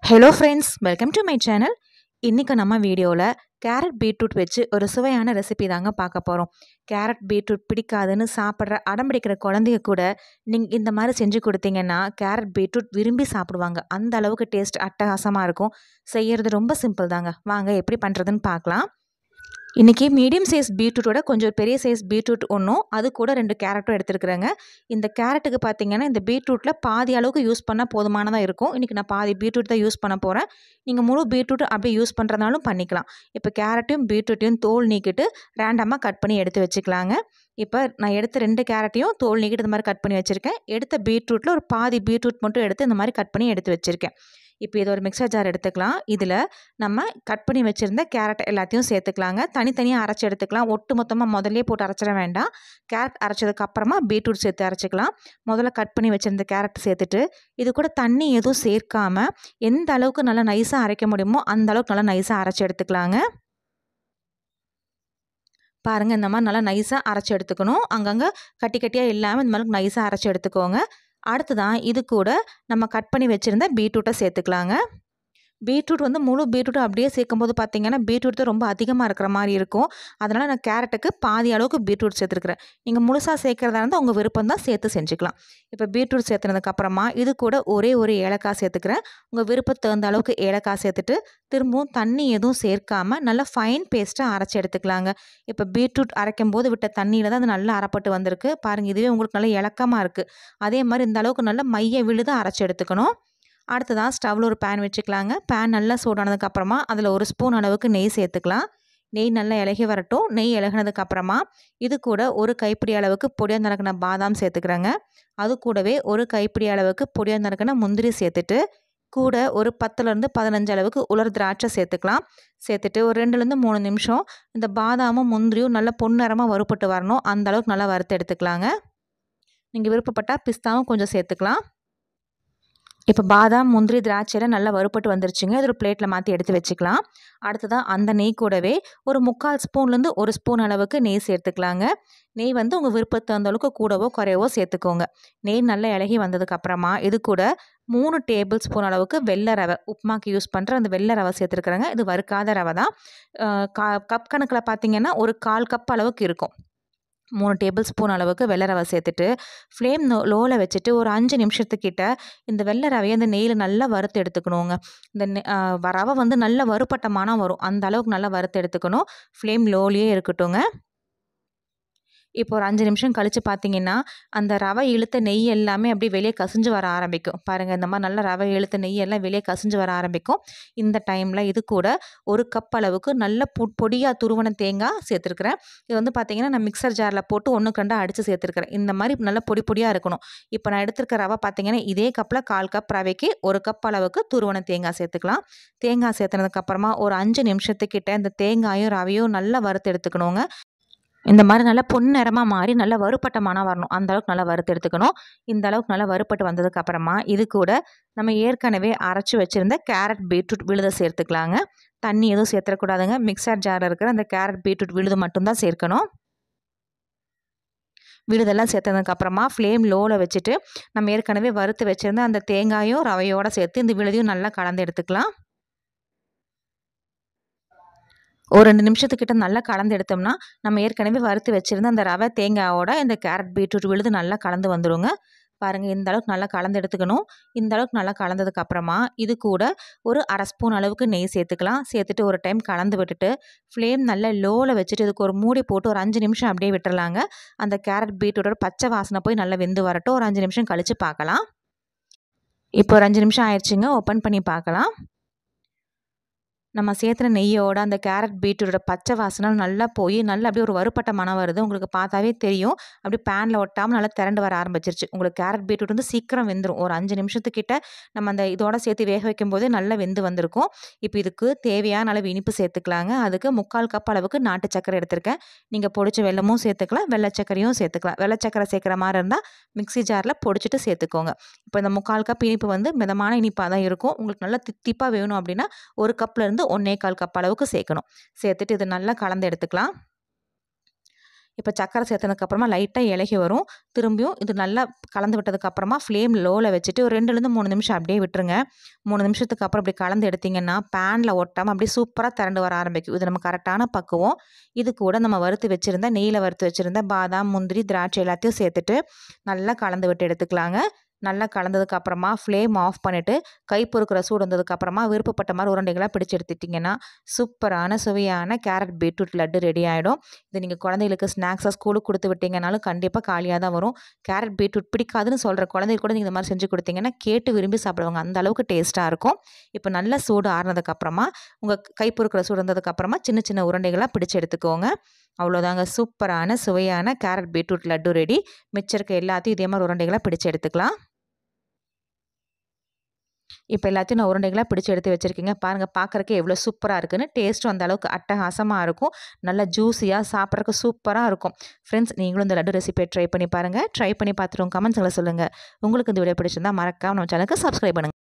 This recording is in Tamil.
Hello friends, welcome to my channel. இன்றைக்கி நம்ம வீடியோவில் கேரட் பீட்ரூட் வச்சு ஒரு சுவையான ரெசிபி தாங்க பார்க்க போகிறோம். கேரட் பீட்ரூட் பிடிக்காதுன்னு சாப்பிட்ற அடம்பிடிக்கிற குழந்தைங்க கூட நீங்கள் இந்த மாதிரி செஞ்சு கொடுத்தீங்கன்னா கேரட் பீட்ரூட் விரும்பி சாப்பிடுவாங்க. அந்த அளவுக்கு டேஸ்ட் அட்டகாசமாக இருக்கும். செய்கிறது ரொம்ப சிம்பிள் தாங்க. வாங்க எப்படி பண்ணுறதுன்னு பார்க்கலாம். இன்றைக்கி மீடியம் சைஸ் பீட்ரூட்டோட கொஞ்சம் பெரிய சைஸ் பீட்ரூட் ஒன்றும் அது கூட 2 கேரட்டும் எடுத்துருக்குறேங்க. இந்த கேரட்டுக்கு பார்த்திங்கன்னா இந்த பீட்ரூட்டில் பாதி அளவுக்கு யூஸ் பண்ணால் போதுமானதாக இருக்கும். இன்றைக்கி நான் பாதி பீட்ரூட் தான் யூஸ் பண்ண போகிறேன். நீங்கள் முழு பீட்ரூட் அப்படியே யூஸ் பண்ணுறதுனாலும் பண்ணிக்கலாம். இப்போ கேரட்டையும் பீட்ரூட்டையும் தோல் நீக்கிட்டு ரேண்டமாக கட் பண்ணி எடுத்து வச்சுக்கலாங்க. இப்போ நான் எடுத்த 2 கேரட்டையும் தோல் நீக்கிட்டு இந்த மாதிரி கட் பண்ணி வச்சுருக்கேன். எடுத்த பீட்ரூட்டில் ஒரு பாதி பீட்ரூட் மட்டும் எடுத்து இந்த மாதிரி கட் பண்ணி எடுத்து வச்சுருக்கேன். இப்போ இது ஒரு மிக்சர் ஜார் எடுத்துக்கலாம். இதில் நம்ம கட் பண்ணி வச்சுருந்த கேரட் எல்லாத்தையும் சேர்த்துக்கலாங்க. தனித்தனியாக அரைச்சி எடுத்துக்கலாம். ஒட்டு மொத்தமாக முதல்லே போட்டு அரைச்சிட வேண்டாம். கேரட் அரைச்சதுக்கப்புறமா பீட்ரூட் சேர்த்து அரைச்சிக்கலாம். முதல்ல கட் பண்ணி வச்சுருந்த கேரட் சேர்த்துட்டு இது கூட தண்ணி எதுவும் சேர்க்காமல் எந்த அளவுக்கு நல்லா நைஸாக அரைக்க முடியுமோ அந்த அளவுக்கு நல்லா நைஸாக அரைச்சி எடுத்துக்கலாங்க. பாருங்கள், இந்த மாதிரி நல்லா நைஸாக அரைச்சி எடுத்துக்கணும். அங்கங்கே கட்டி கட்டியாக இல்லாமல் இந்த மாதிரி நைஸாக அரைச்சி எடுத்துக்கோங்க. அடுத்ததான் இது கூட நம்ம கட் பண்ணி வச்சுருந்த பீட்ரூட்டை சேர்த்துக்கலாங்க. பீட்ரூட் முழு பீட்ரூட் அப்படியே சேர்க்கும்போது பார்த்திங்கன்னா பீட்ரூட் தான் ரொம்ப அதிகமாக இருக்கிற மாதிரி இருக்கும். அதனால் நான் கேரட்டுக்கு பாதி அளவுக்கு பீட்ரூட் சேர்த்துருக்குறேன். நீங்கள் முழுசாக சேர்க்குறதா இருந்தால் உங்கள் விருப்பம் தான் சேர்த்து செஞ்சுக்கலாம். இப்போ பீட்ரூட் சேர்த்துனதுக்கப்புறமா இது கூட ஒரே ஒரு ஏலக்காய் சேர்த்துக்கிறேன். உங்கள் விருப்பத்துக்கு தகுந்த அளவுக்கு ஏலக்காய் சேர்த்துட்டு திரும்பவும் தண்ணி எதுவும் சேர்க்காமல் நல்லா ஃபைன் பேஸ்ட்டாக அரைச்சி எடுத்துக்கலாங்க. இப்போ பீட்ரூட் அரைக்கும் போது விட்ட தண்ணியில் தான் அது நல்லா அரைப்பட்டு வந்திருக்கு. பாருங்கள், இதுவே உங்களுக்கு நல்லா இலக்கமாக இருக்குது. அதே மாதிரி இந்த அளவுக்கு நல்லா மைய விழுத அரைச்சி எடுத்துக்கணும். அடுத்ததாக ஸ்டவ்வில் ஒரு பேன் வச்சுக்கலாங்க. பேன் நல்லா சூடானதுக்கப்புறமா அதில் 1 ஸ்பூன் அளவுக்கு நெய் சேர்த்துக்கலாம். நெய் நல்லா இலகி வரட்டும். நெய் இலகினதுக்கப்புறமா இது கூட ஒரு கைப்பிடி அளவுக்கு பொடியாக நறுக்கின பாதாம் சேர்த்துக்கிறேங்க. அது கூடவே ஒரு கைப்பிடி அளவுக்கு பொடியாக நறுக்கின முந்திரி சேர்த்துட்டு கூட ஒரு 10லேருந்து 15 அளவுக்கு உலர் திராட்சை சேர்த்துக்கலாம். சேர்த்துட்டு ஒரு 2லேருந்து 3 நிமிஷம் இந்த பாதாமும் முந்திரியும் நல்லா பொன்னிறமாக வறுபட்டு வரணும். அந்த அளவுக்கு நல்லா வறுத்து எடுத்துக்கலாங்க. நீங்கள் விருப்பப்பட்டால் பிஸ்தாவும் கொஞ்சம் சேர்த்துக்கலாம். இப்போ பாதாம், முந்திரி, திராட்சையெல்லாம் நல்லா வறுபட்டு வந்துருச்சுங்க. இது ஒரு பிளேட்டில் மாற்றி எடுத்து வச்சுக்கலாம். அடுத்ததாக அந்த நெய் கூடவே ஒரு 3/4 ஸ்பூன்லேருந்து 1 ஸ்பூன் அளவுக்கு நெய் சேர்த்துக்கலாங்க. நெய் உங்கள் விருப்பத்துக்கு தகுந்த அளவுக்கு கூடவோ குறையவோ சேர்த்துக்கோங்க. நெய் நல்லா இலகி வந்ததுக்கப்புறமா இது கூட 3 டேபிள் ஸ்பூன் அளவுக்கு வெள்ளை ரவை, உப்புமாக்கு யூஸ் பண்ணுற அந்த வெள்ளை ரவை சேர்த்துருக்குறேங்க. இது வறுக்காத ரவை தான். கப் கணக்கில் பார்த்திங்கன்னா ஒரு 1/4 கப் அளவுக்கு இருக்கும். 3 டேபிள் ஸ்பூன் அளவுக்கு வெள்ளை ரவை சேர்த்துட்டு ஃப்ளேம் லோவில் வச்சுட்டு ஒரு 5 நிமிஷத்துக்கிட்ட இந்த வெள்ளை ரவையை அந்த நெய்யில் நல்லா வறுத்து எடுத்துக்கணுங்க. இந்த ரவை நல்லா வறுபட்ட மணம் வரும். அந்த அளவுக்கு நல்லா வறுத்து எடுத்துக்கணும். ஃப்ளேம் லோலேயே இருக்கட்டுங்க. இப்போ ஒரு 5 நிமிஷம் கழித்து பார்த்திங்கன்னா அந்த ரவை இழுத்த நெய் எல்லாமே அப்படியே வெளியே கசிஞ்சு வர ஆரம்பிக்கும். பாருங்கள், இந்த மாதிரி நல்லா ரவை இழுத்த நெய் எல்லாம் வெளியே கசிஞ்சு வர ஆரம்பிக்கும். இந்த டைமில் இது கூட 1 கப் அளவுக்கு நல்ல பொடியாக துருவன தேங்காய் சேர்த்துருக்குறேன். இது பார்த்திங்கன்னா நான் மிக்சர் ஜாரில் போட்டு 1க்கு 2 அடித்து சேர்த்துருக்குறேன். இந்த மாதிரி நல்லா பொடி பொடியாக இருக்கணும். இப்போ நான் எடுத்துருக்க ரவை பார்த்திங்கன்னா இதே கப்பில் 1/4 கப் ரவைக்கு 1 கப் அளவுக்கு துருவன தேங்காய் சேர்த்துக்கலாம். தேங்காய் சேர்த்துனதுக்கப்புறமா ஒரு 5 நிமிஷத்துக்கிட்ட இந்த தேங்காயும் ரவையும் நல்லா வறுத்து எடுத்துக்கணுங்க. இந்த மாதிரி நல்லா பொன்னிறமாக மாறி நல்லா வறுபட்ட மணம் வரணும். அந்த அளவுக்கு நல்லா வறுத்து எடுத்துக்கணும். இந்த அளவுக்கு நல்லா வறுபட்டு வந்ததுக்கப்புறமா இது கூட நம்ம ஏற்கனவே அரைச்சி வச்சுருந்த கேரட் பீட்ரூட் விழுதை சேர்த்துக்கலாங்க. தண்ணி எதுவும் சேர்த்துக்கூடாதுங்க. மிக்சர் ஜாரில் இருக்கிற அந்த கேரட் பீட்ரூட் விழுது மட்டும்தான் சேர்க்கணும். விழுதெல்லாம் சேர்த்ததுக்கப்புறமா ஃப்ளேம் லோவில் வச்சுட்டு நம்ம ஏற்கனவே வறுத்து வச்சுருந்த அந்த தேங்காயும் ரவையோடு சேர்த்து இந்த விழுதையும் நல்லா கலந்து எடுத்துக்கலாம். ஒரு 2 நிமிஷத்துக்கிட்ட நல்லா கலந்து எடுத்தோம்னா நம்ம ஏற்கனவே வறுத்து வச்சுருந்த அந்த ரவை தேங்காயோட இந்த கேரட் பீட்ரூட் விழுது நல்லா கலந்து வந்துடுங்க. பாருங்கள், இந்த அளவுக்கு நல்லா கலந்து எடுத்துக்கணும். இந்த அளவுக்கு நல்லா கலந்ததுக்கப்புறமா இது கூட ஒரு 1/2 ஸ்பூன் அளவுக்கு நெய் சேர்த்துக்கலாம். சேர்த்துட்டு ஒரு டைம் கலந்து விட்டுட்டு ஃப்ளேம் நல்லா லோவில் வச்சுட்டு இதுக்கு ஒரு மூடி போட்டு ஒரு 5 நிமிஷம் அப்படியே விட்டுறலாங்க. அந்த கேரட் பீட்ரூட்டோட பச்சை வாசனை போய் நல்லா வெந்து வரட்டும். ஒரு 5 நிமிஷம் கழித்து பார்க்கலாம். இப்போ ஒரு 5 நிமிஷம் ஆயிடுச்சுங்க. ஓப்பன் பண்ணி பார்க்கலாம். நம்ம சேர்த்துன நெய்யோட அந்த கேரட் பீட்ரூட்டோட பச்சை வாசனை நல்லா போய் நல்லா அப்படியே ஒரு வறுபட்ட மணம் வருது. உங்களுக்கு பார்த்தாவே தெரியும். அப்படியே பேனில் ஒட்டாமல் நல்லா திரண்டு வர ஆரம்பிச்சிருச்சு. உங்களுக்கு கேரட் பீட்ரூட் சீக்கிரம் வெந்துடும். ஒரு 5 நிமிஷத்துக்கிட்ட நம்ம அந்த இதோட சேர்த்து வேக வைக்கும் போதே நல்லா வெந்து வந்திருக்கும். இப்போ இதுக்கு தேவையான அளவு இனிப்பு சேர்த்துக்கலாங்க. அதுக்கு 3/4 கப் அளவுக்கு நாட்டு சக்கரை எடுத்திருக்கேன். நீங்கள் பொடிச்ச வெல்லமும் சேர்த்துக்கலாம், வெள்ளை சக்கரையும் சேர்த்துக்கலாம். வெள்ளை சக்கரை சேர்க்குற மாதிரி இருந்தால் மிக்ஸி ஜாரில் பொடிச்சிட்டு சேர்த்துக்கோங்க. இப்போ இந்த 3/4 கப் இனிப்பு மிதமான இனிப்பாக தான் இருக்கும். உங்களுக்கு நல்லா தித்திப்பாக வேணும் அப்படின்னா 1 கப்லேருந்து 1/4 கப் அளவுக்கு சேர்க்கணும். சேர்த்துட்டு இது நல்லா கலந்து எடுத்துக்கலாம். இப்போ சக்கரை சேர்த்ததுக்கப்புறமா லைட்டாக இலகி வரும். திரும்பியும் இது நல்லா கலந்து விட்டதுக்கப்புறமா ஃப்ளேம் லோவில் வச்சுட்டு ஒரு 2லேருந்து 3 நிமிஷம் அப்படியே விட்டுருங்க. 3 நிமிஷத்துக்கு அப்புறம் இப்படி கலந்து எடுத்திங்கன்னா பேனில் ஒட்டாமல் அப்படியே சூப்பராக திரண்டு வர ஆரம்பிக்கும். இது நம்ம கரெக்டான பக்குவம். இது கூட நம்ம நெய்யில் வறுத்து வச்சுருந்த பாதாம், முந்திரி, திராட்சை எல்லாத்தையும் சேர்த்துட்டு நல்லா கலந்து விட்டு எடுத்துக்கலாங்க. நல்லா கலந்ததுக்கப்புறமா ஃப்ளேம் ஆஃப் பண்ணிவிட்டு கை பொறுக்கிற சூடு வந்ததுக்கப்புறமா விருப்பப்பட்ட மாதிரி உருண்டைகளாக பிடிச்சி எடுத்துட்டிங்கன்னா சூப்பரான சுவையான கேரட் பீட்ரூட் லட்டு ரெடி ஆகிடும். இது நீங்கள் குழந்தைகளுக்கு ஸ்நாக்ஸாக ஸ்கூலுக்கு கொடுத்து விட்டிங்கனாலும் கண்டிப்பாக காலியாக தான் வரும். கேரட் பீட்ரூட் பிடிக்காதுன்னு சொல்கிற குழந்தைகள் கூட நீங்கள் இந்த மாதிரி செஞ்சு கொடுத்தீங்கன்னா கேட்டு விரும்பி சாப்பிடுவாங்க. அந்த அளவுக்கு டேஸ்ட்டாக இருக்கும். இப்போ நல்ல சூடு ஆறுனதுக்கப்புறமா உங்கள் கை பொறுக்கிற சூடு வந்ததுக்கப்புறமா சின்ன சின்ன உருண்டைகளாக பிடிச்சி எடுத்துக்கோங்க. அவ்வளோதாங்க, சூப்பரான சுவையான கேரட் பீட்ரூட் லட்டு ரெடி. மிச்சம் இருக்க எல்லாத்தையும் இதே மாதிரி உருண்டைகளாக பிடிச்சி எடுத்துக்கலாம். இப்போ எல்லாத்தையும் நான் உருண்டைகளாக பிடிச்சி எடுத்து வச்சுருக்கீங்க. பாருங்கள், பார்க்குறக்கே எவ்வளோ சூப்பராக இருக்குன்னு. டேஸ்ட்டும் அந்த அளவுக்கு அட்டகாசமாக இருக்கும். நல்லா ஜூஸியாக சாப்பிட்றதுக்கு சூப்பராக இருக்கும். ஃப்ரெண்ட்ஸ், நீங்களும் இந்த லட்டு ரெசிபியை ட்ரை பண்ணி பாருங்கள். ட்ரை பண்ணி பார்த்துட்டு கமெண்ட்ஸில் சொல்லுங்கள். உங்களுக்கு இந்த வீடியோ பிடிச்சிருந்தா மறக்காம நம்ம சேனலுக்கு சப்ஸ்கிரைப் பண்ணுங்கள்.